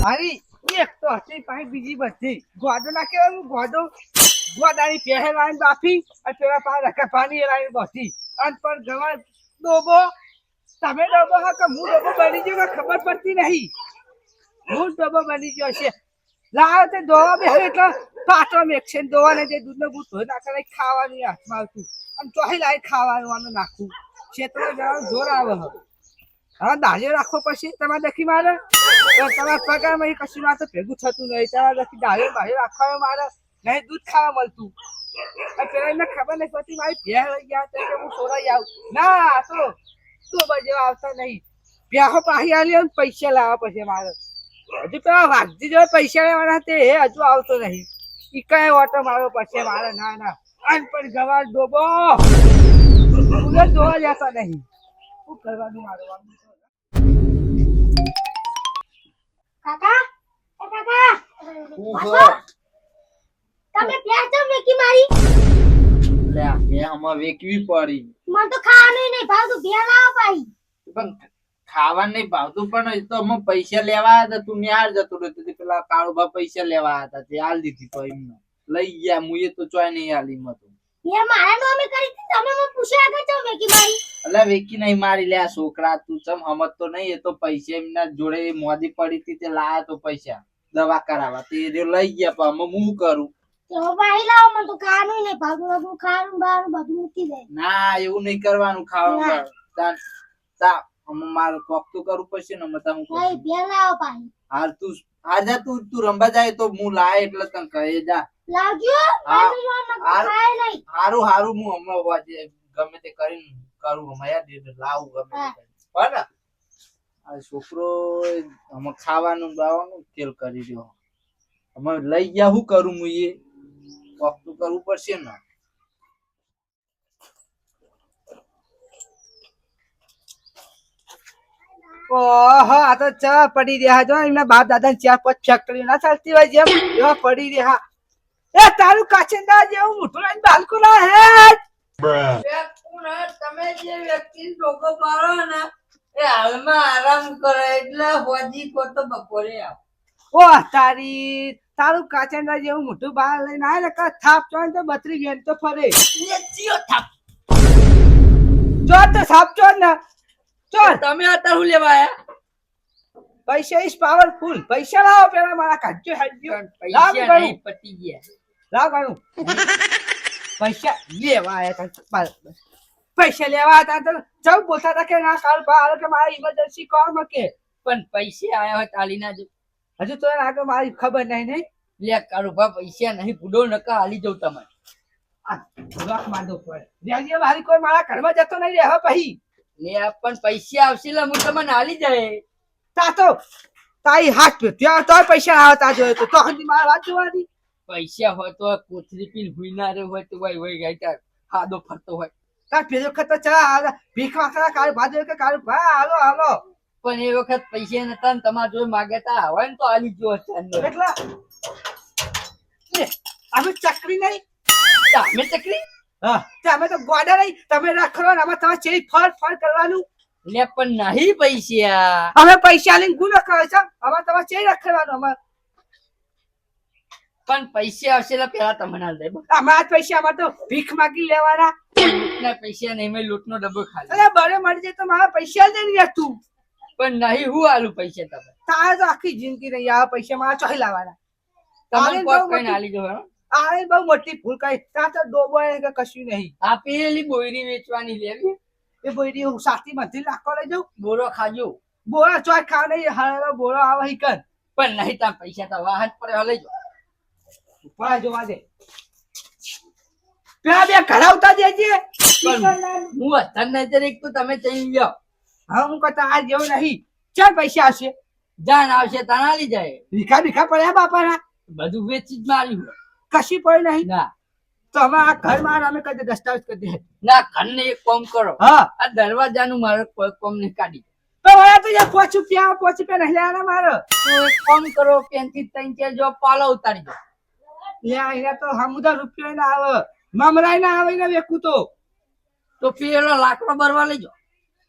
અરે એક તો હતી પાછી બીજી બધી ગોડો ના કેવાનું ગોડો ગોદાની પહેરવાની બાફી અને પેલા પાસે રખા પાણી એલાની બધી અને પણ ગવા ડોબો તમે ડોબો હા કે હું ડોબો બની ગયો કે ખબર પડતી નહીં. હું ડોબો બની ગયો છે. લાવ તે દોવા બે હવે એટલે પાટો મેકશે દોવા ને જે દૂધનો બૂટ ધોઈ નાખે ખાવાનું હાથમાં આવતું અને ચોહી લાવી ખાવાનું આનું નાખું ક્ષેત્ર જવાનું જોર આવે હવે દાજે રાખવો પડશે તમારે દખી મારે તમારા પગારમાં કશું માં તો ભેગું થતું નહીં તમારે દખી દાજે બાજે રાખવા મારે નહીં દૂધ ખાવા મળતું પેલા એમને ખબર નહીં પડતી મારી ભેહ લઈ ગયા તો કે હું સોરાઈ આવું ના તો જેવા આવતા નહીં ભેહો પાહી આલી પૈસા લાવવા પછી મારે હજુ પેલા વાઘજી જો પૈસા લેવાના તે હજુ આવતો નહીં ઈ કઈ ઓટો મારવો પડશે મારે ના ના અનપણ ગવાર ડોબો જોવા જતા નહીં શું કરવાનું મારવાનું કાકા એ કાકા તમે પ્યાર તો મેકી મારી લે બે આમાં વેકવી પડી મને તો ખાવાનું નહીં ભાવતું ભે લાવો ભાઈ પણ ખાવા નહીં ભાવતું પણ એ તો અમે પૈસા લેવા હતા તું ન્યાર જતો રહ્યો પેલા કાળુભા પૈસા લેવા હતા તે હાલ દીધી તો એમને લઈ ગયા મુએ તો ચોય નહીં હાલી મતો એ મારા નોમે કરી હતી તમે મને પૂછ્યા આગળ છો મેકી મારી અલા વેકી નહીં મારી લે આ છોકરા તું ચમ હમત તો નહીં એ તો પૈસા એમના જોડે મોદી પડી હતી તે લાયા તો પૈસા દવા કરાવવા તે લઈ ગયા પણ અમે હું કરું તો ભાઈ લાવો મને તો ખાવાનું નહીં ભાવતું બધું ખાવાનું બહાર બધું મૂકી દે ના એવું નહીં કરવાનું ખાવાનું તા મારે કોક તો કરવું પડશે ને મતા હું ભાઈ ભે લાવો ભાઈ હાલ તું આજા તું રંબા જાય તો હું લાય એટલે તને કહે જા લાવજો હારું હારું હું હમણાં વાજે ગમે તે કરીને કરું હમણાં લાવું ગમે તે પણ આ છોકરો અમે ખાવાનું બાવાનું તેલ કરી રહ્યો અમે લઈ ગયા શું કરું હું એ વખત કરવું પડશે ને ઓહો આ તો ચા પડી રહ્યા જો એમના બાપ દાદા ચાર પાંચ ફેક્ટરી ના ચાલતી હોય જેમ એવા પડી રહ્યા એ તારું કાચેંદા જેવું મોટું લઈને બાલકો ના હે તમે જે વ્યક્તિ ડોકો પાડો ને એ હાલમાં આરામ કરે એટલે હોજી કો તો બપોરે આવ ઓ તારું કાચેંદા જેવું મોટું બાર લઈને આવે ને કા થાપ ચો તો બત્રી વેન તો ફરે જીઓ થાપ જો તો સાપ ચો ને ચલ તમે અત્યારે હું લેવા આયા પૈસા ઇઝ પાવરફુલ પૈસા લાવો પેલા મારા કાચો હાજ્યો પૈસા નહીં પતી ગયા લાવ ગાણું પૈસા લેવા આયા તા પૈસા લેવા હતા તો જબ બોલતા હતા કે ના કાલ બહાર કે મારી ઇમરજન્સી કોમ કે પણ પૈસા આયા હોય તાલી ના જો હજુ તો આગળ મારી ખબર નહીં લે કારુભા પૈસા નહીં બુડો નકા હાલી જવું તમારે રોક માંડો પડે રેડિયો મારી કોઈ મારા ઘરમાં જતો નહીં રહેવા પછી લે પણ પૈસા આવશે એટલે હું તમને હાલી જાય તાતો તાઈ હાથ પે ત્યાં તો પૈસા આવતા જોયો તો હજી મારા વાત જોવાની પૈસા હોય તો કોથરી પીન હુઈ ના રે હોય તો હોય ગાયતા ખાધો ફરતો હોય તાર પેલો ખતો ચા ભીખ વાખરા કાળ ભાજો કે કાળ ભા હાલો હાલો પણ એ વખત પૈસા નતા ને તમારે જોઈ માગેતા હોય ને તો હાલી ગયો છે એટલા અમે ચકરી નહીં તમે ચકરી હા તમે તો ગોડા નહીં તમે રાખો ને અમે તમે ચેરી ફળ ફળ કરવાનું લે પણ નહીં પૈસા અમે પૈસા લઈને ગુનો કરો છો અમે તમે ચેરી રાખવાનું અમે પણ પૈસા આવશે એટલે પેલા તમને હાલ દે અમારા પૈસા અમારે તો ભીખ માગી લેવાના ના પૈસા નહીં મેં લૂંટનો ડબ્બો ખાલી અરે બરે મળી જાય તો મારા પૈસા જ નહીં તું પણ નહીં હું આલું પૈસા તમે તારે તો આખી જિંદગી નહીં આ પૈસા મારા ચોહી લાવવાના તમે કોક કઈને હાલી જવો આ બહુ મોટી ભૂલ કઈ ત્યાં તો ડોબો કે કશું નહીં આ પેલી બોયરી વેચવાની લેવી એ બોયરી હું સાથી માંથી લાખો લઈ જાઉં બોરો ખાજો બોરા ચોય ખાવ નહીં હારો બોરો આવે હી કર પણ નહીં તા પૈસા તો વાહન પર લઈ જાઓ પડા જોવા દે પેલા બે ઘરાવતા દેજે હું અત્યારે નજર એક તો તમે ચઈ જાઓ હા હું કહેતા આ જેવું નહીં ચાલ પૈસા આવશે જાન આવશે તાણ હાલી જાય ભીખા ભીખા પડ્યા બાપાના બધું વેચી જ માર્યું કશી પડી નહીં ના તો અમે આ ઘર માં અમે કદી દસ્તાવેજ કરી દે ના ઘરને એક કામ કરો હા આ દરવાજાનું મારે કોઈ કામ નહીં કાઢી તો હવે તો યાર 5 રૂપિયા નહીં લેવાના મારે તો એક કામ કરો પેનથી 3-4 જો પાલો ઉતારી દો લે અહીંયા તો હમુદા રૂપિયા ના આવે મમરાઈ ના આવે ને વેકું તો પેલો લાકડો ભરવા લઈ જાઓ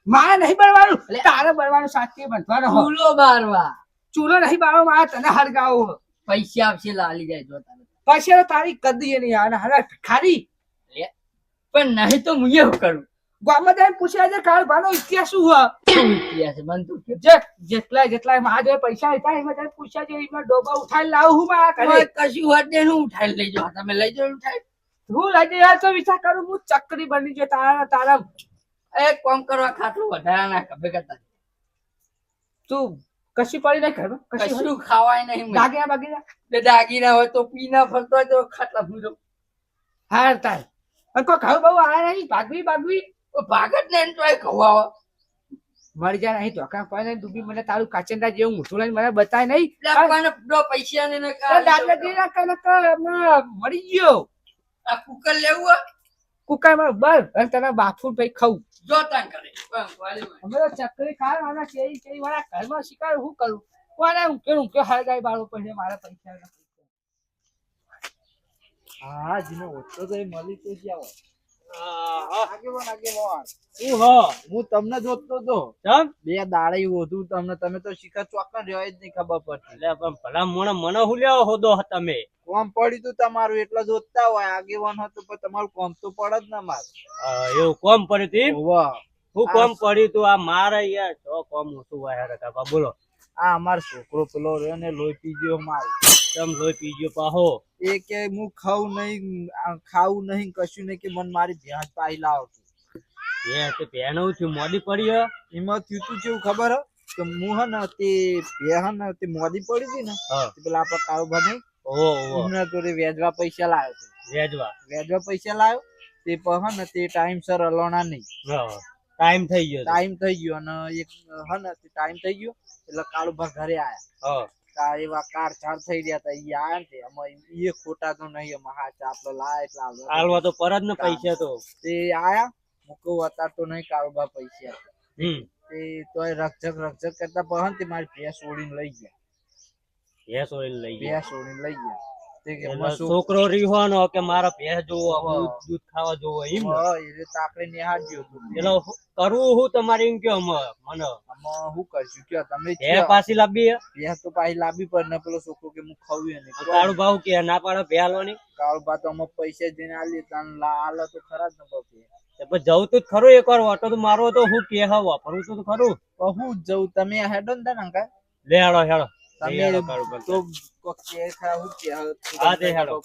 મારે નહીં બનવાનું તારે બનવાનું સાચી બનવાનો ફૂલો બારવા ચૂલો નહીં બાળો મારા તને હળગાવો હે. પૈસા આપશે લાલી જાય જો તારે પછી તો તારી કદી નહીં આવે હારા ખારી પણ નહીં તો હું એવું કરું ગામમાં જઈને પૂછ્યા છે કાળ ભાનો ઇતિહાસ શું હે શું ઇતિહાસ છે? મને તો કે જેટલા મારા જોડે પૈસા હતા એમાં જઈને પૂછ્યા છે એમાં ડોબા ઉઠાઈ લાવું હું મારા ઘરે કોઈ કશું હોત ને હું ઉઠાઈ લઈ જાઓ તમે લઈ જાઓ ઉઠાઈ હું લઈ જઈ તો વિચાર કરું હું ચકરી બની ગયો તારા એક કામ કરવા ખાટલું વધારા ના ખભે કરતા તું કશી પડી નહીં ઘરમાં કશી કશું ખાવાય નહીં મને. દાગીના બાગીના બે દાગીના હોય તો પી ના ફરતો હોય તો ખાટલા ભૂરો હા તાર અને કોઈ ખાવ બહુ આયા નહીં ભાગવી ભાગત ને એમ તોય ખવાવો મરી જાય નહીં તો કોઈ ડૂબી મને તારું કાચંડા જેવું મોટું લઈને મને બતાય નહીં એટલે કોઈને પેલો પૈસા ને ને કાઢી દાદાજી ના મરી ગયો આ કુકર લેવું હોય? કુકાઈ માં બર અને તને બાફું ભાઈ ખાવું જોતા કરે વાલી વાલી. અમે તો ચકરી ખાવાના કેરી વાળા ઘરમાં શિકાર હું કરું કોને હું કે હળગાઈ બાળો પછી મારા પૈસા હા જીનો ઓછો તો એ મળી તો જ્યાં હું તમને જોતો તો બે દાડા હોતું તમને તમે તો શિખર ચોકન રહ્યો જ નહીં ખબર પડતી એટલે પણ ભલા મોણા મને હું લેવા હોદો તમે કોમ પડ્યું તું તમારું એટલા જોતા હોય આગેવાન હતું પણ તમારું કોમ તો પડે જ ના મારું એવું કોમ પડ્યું તું વાહ હું કોમ પડ્યું તું આ મારે યાર તો કોમ ઓછું વાયા કાકા બોલો આ અમારો છોકરો પેલો રહ્યો ને લોહી પી ગયો મારું તમ લોહી પીજો પાહો એ કે હું ખાવું નહીં કશું નહીં કે મને મારી ભેંસ પાઈ લાવો એ તે પહેણું થયું મોડી પડી હે એમાં થયું તું કેવું ખબર હે કે હું હે ને તે ભેં ને તે મોદી પડી હતી ને હા તે પેલા આપડા કારોબાર નહીં ઓહો ઓહો એમના જોડે વેચવા પૈસા લાવ્યો હતો વેજવા પૈસા લાવ્યો તે પણ હે ને તે ટાઈમ સર અલોણા નહીં ટાઈમ થઈ ગયો ટાઈમ થઈ ગયો અને એક હે ને તે ટાઈમ થઈ ગયો એટલે કાળુભા ઘરે આયા હા એવા કાર ચાર થઈ રહ્યા હતા ઈ આયા ને અમે એ ખોટા તો નહીં અમે હાચા આપડે લાયા એટલે હાલવા તો પરત ને પૈસા તો તે આયા મૂકો અત્યારે તો નહીં કાળુભા પૈસા તે તોય રકઝક કરતા પણ તે મારી ભેંસ ઓળીને લઈ ગયા ભેંસ ઓઈલ લઈ ગયા ભેંસ ઓળીને લઈ ગયા તે કે એટલે છોકરો રીહોનો કે મારા ભેંસ જોવો દૂધ ખાવા જોવો એમ ને? એ તાકડે નિહાળ્યો હતું એટલે કરવું હું તમારે એમ કયો મને આમાં શું કરશું કયો તમે ભેંસ પાછી લાવી હે? ભેંસ તો પાછી લાવી પડે ને પેલો છોકરો કે હું ખાવું નહીં કાળું ભાવ કે ના પાડે ભેલવાની કાળુભા તો અમે પૈસા જઈને આલીએ તને આલે તો ખરા જ ન બાપી જવું તો જ ખરું એક વાર ઓટો તો મારો તો હું કે હા વાપરવું તો ખરું હું જવું તમે હેડો ને તને અંકા લે હેડો હેડો તમે તો કોક કે ખા હું કે હા તે હેડો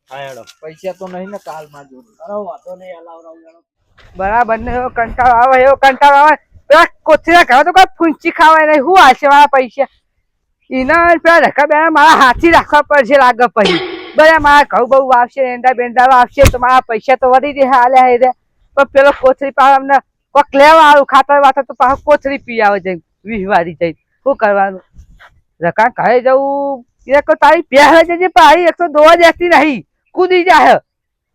હા હેડો પૈસા તો નહીં ને કાલ માં જોડે અરે વાતો નહીં હલાવરાવ હેડો બરાબર ને એવો કંટાળો આવે પેલા કોથળા ખાવા તો કોઈ ફૂંચી ખાવાય નહીં હું હાશે મારા પૈસા એના પેલા રખા બેના મારા હાથી રાખવા પડશે લાગે પછી બધા મારા ઘઉં બહુ વાવશે એંડા બેંડા વાવશે તો મારા પૈસા તો વધી દે હાલે હાલે પણ પેલો કોથળી પાછો અમને કોક લેવા આવું ખાતર વાતર તો પાછો કોથળી પી આવે જઈ 20 વાળી જઈ શું કરવાનું રકા ઘરે જવું એક તો તારી પહેરે જજે પાડી એક તો દોવા દેતી નહીં કૂદી જાય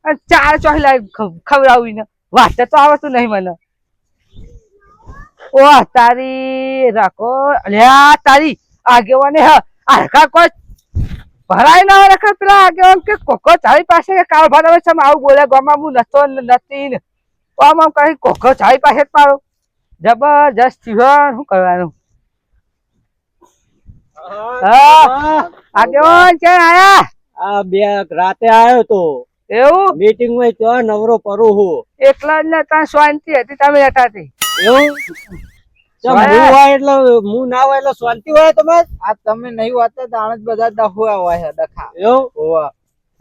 અને 4 ચોહી લાવી ખવડાવીને વાંચે તો આવડતું નહીં મને ઓ તારી રાખો અલ્યા તારી આગેવાને હ આખા કોઈ ભરાય ના રખા પેલા આગેવાન કે કોકો ચાવી પાસે કે કાળ ભાડવે છે આવું બોલે ગામમાં હું નતો નથી ને આમ કઈ કોકો ચાવી પાસે જ મારો જબરજસ્ત થયું શું કરવાનું હા આગેવાન ક્યાં આયા આ બે રાતે આવ્યો તો એવું મીટિંગ માં તો નવરો પરું હું એકલા જ ને ત્યાં શાંતિ હતી તમે બેઠા હતી એવું ચમ હું હોય એટલે હું ના હોય એટલે શાંતિ હોય તમારે આ તમે નહીં હોતા દાણ જ બધા દફુઆ હોય છે ડખા એવું હોવા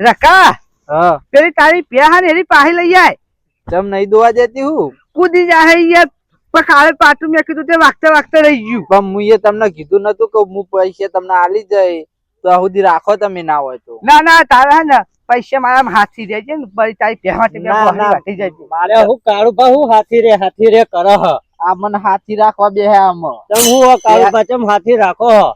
રકા હા પેલી તારી પ્યાહ ને એની પાસે લઈ જાય તમ નહીં દોવા દેતી હું કૂદી જાય યાર પણ કાલે પાછું મેં કીધું તે વાગતે રહી ગયું પણ હું એ તમને કીધું નતું કે હું પૈસા તમને આલી જાય તો આ સુધી રાખો તમે ના હોય તો ના ના તારા ને પૈસા મારા હાથી દેજે ને પછી તારી પ્યાહ માટે વાટી જાય મારે હું કાળું બા હું હાથી રે કર હ આ મને હાથી રાખવા બે આમાં તમ હું કાળું બા ચમ હાથી રાખો હ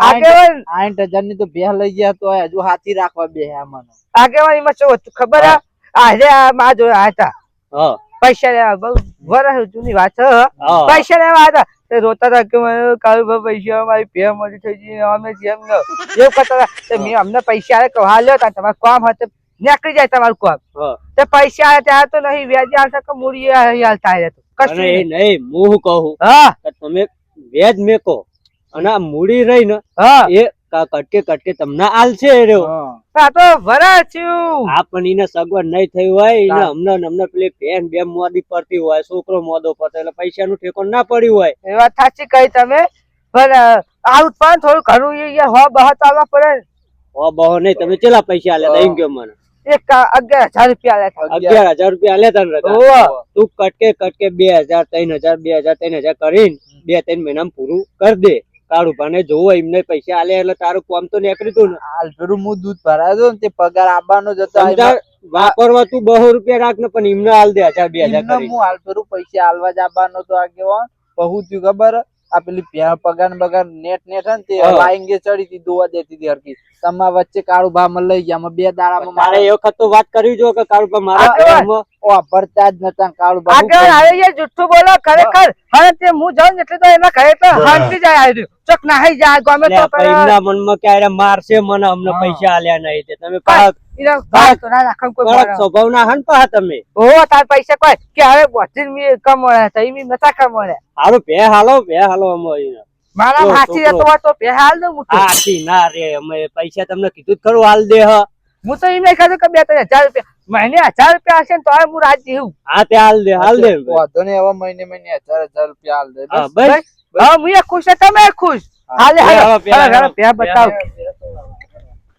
આગેવાન 60,000 ની તો બે લઈ ગયા તો હજુ હાથી રાખવા બે મને આગેવાન એમાં શું હતું ખબર હે આજે આ માં જોયા હતા હા પૈસા લેવા બહુ વરસ જૂની વાત છે પૈસા લેવા હતા તે રોતા હતા કે કાળું પૈસા મારી પે મળી થઈ ગઈ અમે જેમ એવું કરતા હતા મેં અમને પૈસા આલે કે હા લ્યો તમારું કામ હતું નીકળી જાય તમારું કામ તે પૈસા આલે ત્યાં તો નહીં વ્યાજ આવશે કે મૂડી હાલ થાય કશું નહીં હું કહું હા તમે વેજ મેકો અને આ મૂડી રહી ને હા એ કટકે કટકે તમને આલશે એ રહ્યો. આ તો ભરા થયું આ પણ એને સગવડ નહીં થઈ હોય એને અમને પેલી બેન બે મોદી પડતી હોય છોકરો મોદો પડતો એટલે પૈસાનું ઠેકોણ ના પડ્યું હોય. એ વાત સાચી કહી તમે પણ આવું પણ થોડું ઘણું યાર હો બહત આવવા પડે હો બહો નહીં તમે ચેલા પૈસા આલે લઈ ગયો મને એક 11,000 રૂપિયા લેતા 11,000 રૂપિયા આલે તને રકા. ઓહો. તું કટકે 2,000 3,000 કરીને 2-3 મહિનામાં પૂરું કરી દે. કાળું ભાને જોવો એમને પૈસા આલે એટલે તારું કામ તો નીકળી તું ને. હાલ પેલું હું દૂધ ભરાયો ને તે પગાર આવવાનો જ હતો. સમજાય? વાપરવા તું 200 રૂપિયા રાખ ને પણ એમને આલ દે 1,000-2,000 એમને કરી. હું હાલ પેલું પૈસા આલવા જ આવવાનો તો આગેવાન બહુ થયું ખબર હે? આ પેલી પગાર બગાર નેટ હે ને તે હા. લાઈંગે ચડી હતી દોવા દેતી હતી હરકી તમારા વચ્ચે કાળું ભા મને લઈ ગયા 2 દાડામાં તારે એ વખત તો વાત કરવી જો કે કાળું ભા મારા આગળ. ઘરમાં વાપરતા જ નતા કાળું ભા આગળ આવે યાર જુઠ્ઠું બોલો ખરેખર હવે તે હું જાઉં એટલે તો એના ઘરે તો હાંતી જાય આવ્યું ચોક નાહી જાય ગમે લે, તો પણ એમના મનમાં ક્યારે મારશે મને અમને હા. પૈસા આલ્યા નહીં તે તમે કડક એના ભાઈ તો ના રાખમ કોઈ કડક મારા. સ્વભાવના હન પા તમે. ઓ તાર પૈસા કોઈ કે હવે બોધીન મી કમોળે તો ઈ નતા કમોળે હારું બે હાલો અમે અહીંયા. મારા જો, હાથી છોકરો. જતો હોય તો બે હાલ દઉં હું તો. આથી ના રે અમે પૈસા તમને કીધું જ ખરું હાલ દે હ. હું તો એમ નહીં કહેતો કે 2,000 રૂપિયા મહિને 1,000 રૂપિયા હશે ને તો હું રાજી હું હા તે હાલ દે વાંધો નહીં હવે મહિને 1,000 રૂપિયા હાલ દે હા, બસ. બસ. હા હું એ ખુશ છે તમે ખુશ હાલે બે હાલે આવો, પેલા હાલે, હાલે, આવો. બે બતાવો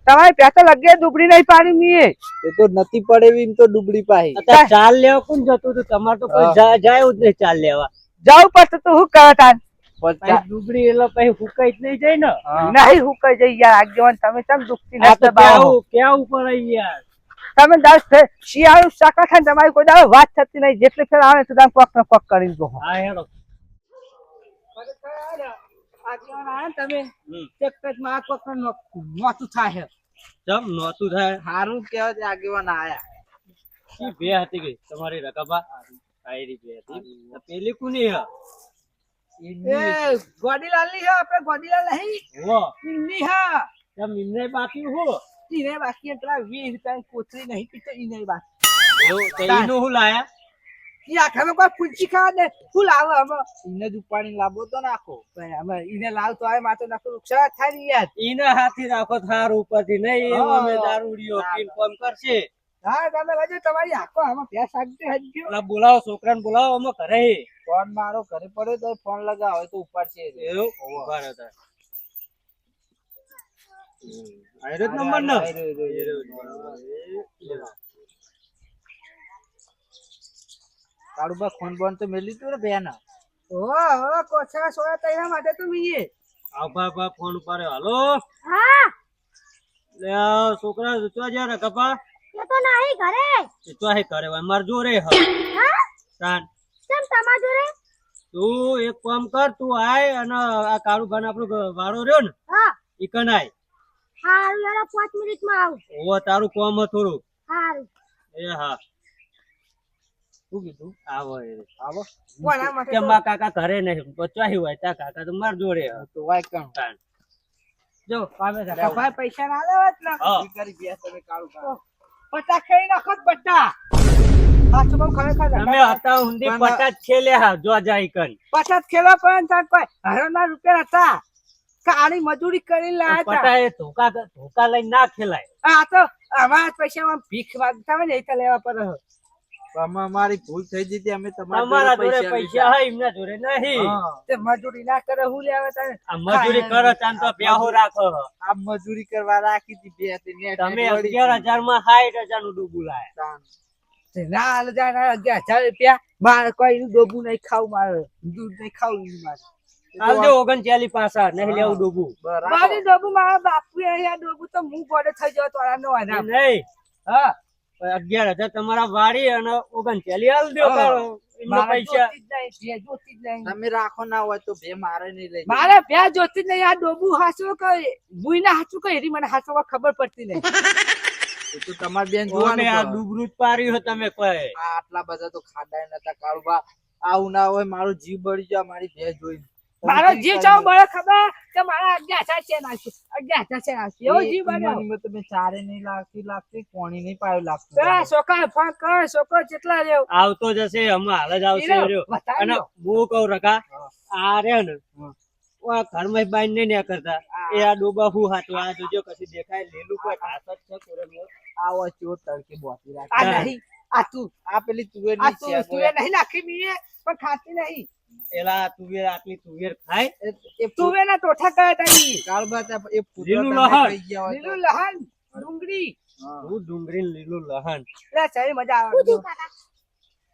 તમારી પેસે લગે દુબળી નહીં પાડી મી એ તો નથી પડે એવી એમ તો ડુબળી પાહી અત્યારે ચાલ લેવા કોણ જતું હતું તમારે તો કોઈ જાય જ નહીં ચાલ લેવા. જાવું પડશે તો હું કરે તાન પછી ડુબળી એટલે પછી હુકાઈ જ નહીં જાય ને. નહીં હું કઈ જઈ યાર આગેવાન તમે કેમ દુખતી આ તો નથી દબાવો ક્યાં ઉપર આવી યાર. તમે 10 શિયાળું શાકા ખાને તમારી કોઈ દાડો વાત થતી નહીં જેટલી ફેર આવે તો તમે પગ ને પગ કરીને દો હા હેડો. તમે હમ. એક જ માં આ પગ મોતું થાય ચમ નહોતું થાય. હારું કેવા છે આગેવાન આયા શી બે હતી ગઈ તમારી રકાબા આયરી બે હતી. આ પેલી કોની હ? એ ગોડીલાલ ની હે આપણે ગોડીલાલ નહીં હો ની હા ચમ એમને બાકી હો ઈને બાકી એટલા 20 રૂપિયા કોથળી નહીં પીતો ઈને બાકી એવું તો એનું હું લાયા. ઈ આખામાં કોઈ પૂંચી ખાવા દે ફૂલ આવે અમે એને જ ઉપાડીને લાવો તો નાખો અમે ઈને લાવ તો આવે માથે નાખો નુકસાન થાય ને યાર ઈને હાથી રાખો થાર ઉપરથી નહીં એવું અમે દારૂડિયો પીને કોમ કરશે. હા તમે વજે તમારી આખો આમાં ભેંસ આગળ હજ્જો પેલા બોલાવો છોકરાને બોલાવો અમે ઘરે હે. ફોન મારો ઘરે પડ્યો તો ફોન લગાવો તો ઉપાડશે જ. એવું ઉભા રહો તાર. આયરો જ નંબર ને કાળુબા ફોન બોન તો મેલી તું ને બેન ઓ કોછા સોયા તૈયાર માટે તો મીએ આભા ફોન ઉપર હાલો હા લે આ છોકરા ચો જા ને કપા એ તો નહીં ઘરે ચો હે કરે માર જોરે હ હા તાન કેમ તમાર જોડે તું એક કામ કર તું આય અને આ કાળુ ભાન આપણો વાળો રહ્યો ને હા ઈ કન આય. હારું યાર 5 મિનિટમાં આવું ઓવો તારું કામ હ થોડું. હારું એ હા શું કીધું આવો એ આવો કોના માટે કે માં કાકા ઘરે નહીં પચાવી હોય તા કાકા તો માર જોડે હ. તો વાય કણ તાન જો પામે કપાય પૈસા ના લેવા જ ના હા. ઈ કરી બે તમે કાળુબા પટા ખેડી નાખો જ પટ્ટા હાથ બહુ ખરેખર તમે હતા ઊંધી પટાત છેલે હા જો જાય કન પચાસ ખેલો પણ તાર કોઈ હરોના રૂપિયા હતા કાળી મજૂરી કરીને લાયા હતા પટા એ ધોકા લઈને ના ખેલાય. આ તો અમારા પૈસામાં ભીખ માંગતા હોય ને એ તો લેવા પડે અમારી ભૂલ થઈ જતી અમે તમારા જોડે પૈસા પૈસા હે એમના જોડે નહીં. હા. તે મજૂરી ના કરે હું લેવા તારે આ મજૂરી કરો ચાન તો પ્યાહો રાખો હ. આ મજૂરી કરવા રાખી હતી બે તે નેટ તમે નેટ વળી 11,000 માં 60,000 નું ડૂબું લાયા. તાન. તે ના હાલ જાય ના 11,000 રૂપિયા મારે કોઈ ડોબું નહીં ખાવું મારે દૂધ નહીં ખાવું ઈ મારે આલજો 39 પાછા નહીં લેવું ડૂબું. બરાબર. મારી ડોબું મારા બાપુ અહીંયા ડોબું તો હું ગોડે થઈ જાવ તો આનો આના નહીં હા 11,000 તમારા વાડી અને 39 આલ દો તારો એમના મારે પૈસા. જોતી જ નહીં, બે જોતી જ નહીં. તમે રાખો ના હોય તો બે મારે નહીં લઈ મારે બે જોતી જ નહીં આ ડોબું હાચું કે ભૂઈ ના હાચું કે એરી મને હાચવા ખબર પડતી નહીં એ તો તમારી બેન ઓમે જોવાનું આ કહો. ડૂબરું જ પાર્યું હે તમે કોઈ. આ આટલા બધા તો ખાડા નતા કાળુબા આવું ના હોય મારો જીવ બળી જાય મારી ભેંસ જોઈને મારો જીવ ચાવ બળે ખબર કે મારા 11,000 છે નાખી 11,000 છે નાખી એવો જીવ બન્યો ઈમાનીમાં તમે ચારે નહીં લાગતી પોણી નહીં પાયું એ લાગતું છોકરા ફોન કર છોકરો જેટલા રેવ આવતો જશે હમણાં હાલ જ આવશે રહ્યો. અને હું કહું રકા આ રે ને આ ઘરમાં બાઈ નહીં ન્યા કરતા એ આ ડોબા હું હાથ આ જોજો કશું દેખાય લીલું કોઈ ઘાસ જ છે કોરેલો. આવો ચો તડકે બોસી આ રાખે નહીં આ તું આ પેલી તુવેર આ ની તું તુવેર નહીં નાખી મીએ પણ ખાતી નહીં એલા તુવેર આટલી તુવેર ખાય તુવેર ના ટોઠા કયા તારી કાળબા એ લીલું પુત્ર લહણ. થઈ ગયા હોય તો. લીલું લહણ ડુંગળી હું ડુંગળી ને લીલું લહણ એટલે ચાલી મજા આવે શું થયું કાકા?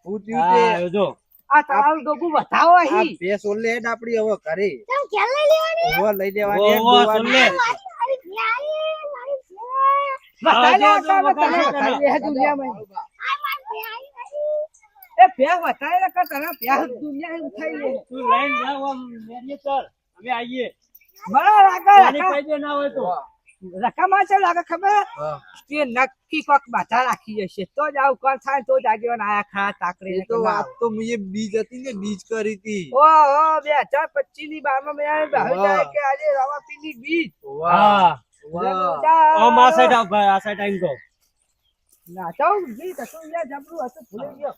હું થયું તે આ જો આ તમારું ડોબું બતાવો આ અહીં ભેંસ ઓલે હેડ આપડી હવે ઘરે તમે ઘેર લઈ લેવાની? ઓવા લઈ લેવાની હેડ ઓવા દોવાની. સોલે. મારી ભેઆઈ, મારી ભેઆઈ. બતાવી લે જો, આ કામ બતાવી તને લે. બતાવી લે દુનિયામાં કાળબા. આ મારી ભેઆઈ નથી. એ પ્યાહ બતાવી લે કે તને પ્યાહ દુનિયા ઉઠાઈ લે તું લઈને જાવ આમ મેરીએ કર અમે આવીએ બરાબર આગળ પાણી રકા- કહી દે ના હોય તો રકામાં છે લાગે ખબર હા. તે નક્કી કોક બાધા રાખી જશે તો જ આવું કોણ થાય તો જ આગેવાન આયા ખા તાકડી એ તો વાત તો મુએ બીજ હતી ને બીજ કરી હતી ઓ 2025 ની 12 મેં આવી ભાવી જાય કે આજે રવાપીની બીજ હા વાહ આમ આ સાઈડ આવ ભાઈ આ સાઈડ આવીને કહો ના ચાલ ગીત હતું યાર જબરું હતું ભૂલી ગયો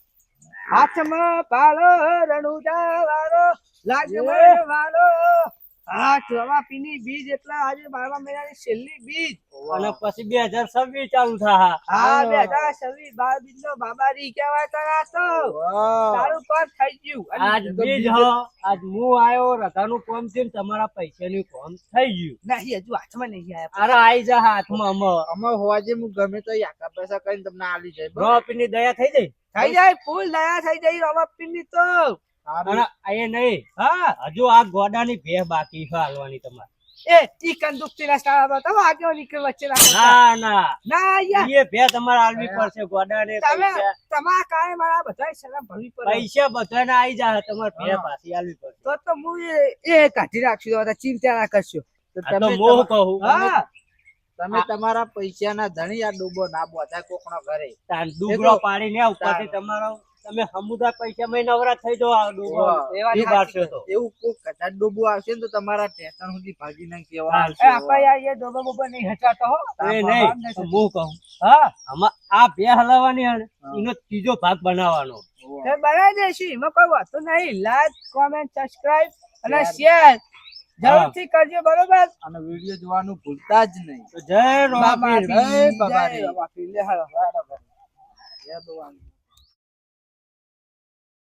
હાથમાં પાલો રણુજા વાળો લાગમાં વાળો હાથ રવાપીની બીજ એટલે આજે 12 મહિનાની છેલ્લી બીજ અને પછી 2026 ચાલુ થા હા 2026 12 બીજનો બાબારી કહેવાય તારા તો વાહ તારું પર થઈ ગયું અને આજ બીજ હો આજ હું આયો રકાનું કોમ છે ને તમારા પૈસાનું કોમ થઈ ગયું નહીં હજુ હાથમાં નહીં આયા અરે આઈ જા હાથમાં અમે અમે હોવાજે હું ગમે તો યાકા પૈસા કરીને તમને આલી જાય બરાબર? રોપીની દયા થઈ જાય થઈ જાય ફૂલ દયા થઈ જાય રવાપીની તો સારું. અને આયે નહીં હા હજુ આ ગોડાની ભેહ બાકી છે હાલવાની તમારે એ ઈ કંદુકતી ના સ્ટાર બતાવો આગળ નીકળ વચ્ચે રાખો ના ના ના યાર એ ભેહ તમારે આલવી પડશે ગોડાને તમે પૈસા તમારા કારણે મારા બધા શરમ ભરવી પડે પૈસા બધાને આઈ જાય તમારે ભેહ પાછી આલવી પડશે તો હું એ કાઢી રાખશું તો ચિંતા ના કરશો તો આ તો તમે મોહ કહું હા તમે તમારા પૈસાના ધણી આ ડૂબો ના બોધા કોકનો ઘરે તાન ડુગરો પાડીને ઉપરથી તમારો તમે સમુદાય પૈસા માં નવરા થઈ જાઓ આ ડુગરો વાહ. એ વાત ઈ સાચી બારશો તો એવું કોક કદાચ ડૂબો આવશે ને તો તમારા ટેન્શન સુધી ભાગી નાખ કેવા હા. એ આપા યાર એ ડોબો બોબો નહીં હટાતો હો એ નહીં હું કહું હા આમાં આ બે હલાવવાની હે ને, એનો ત્રીજો ભાગ બનાવવાનો તે બનાવી દેશું એમાં કોઈ વાતો નહીં લાઈક કોમેન્ટ સબસ્ક્રાઇબ અને શેર જરૂરથી કરજો બરોબર અને વિડીયો જોવાનું ભૂલતા જ નહીં તો જય રોમાપીર. જય બાબા રે. જય રવાપીર. લે હાલો. જય ભગવાન.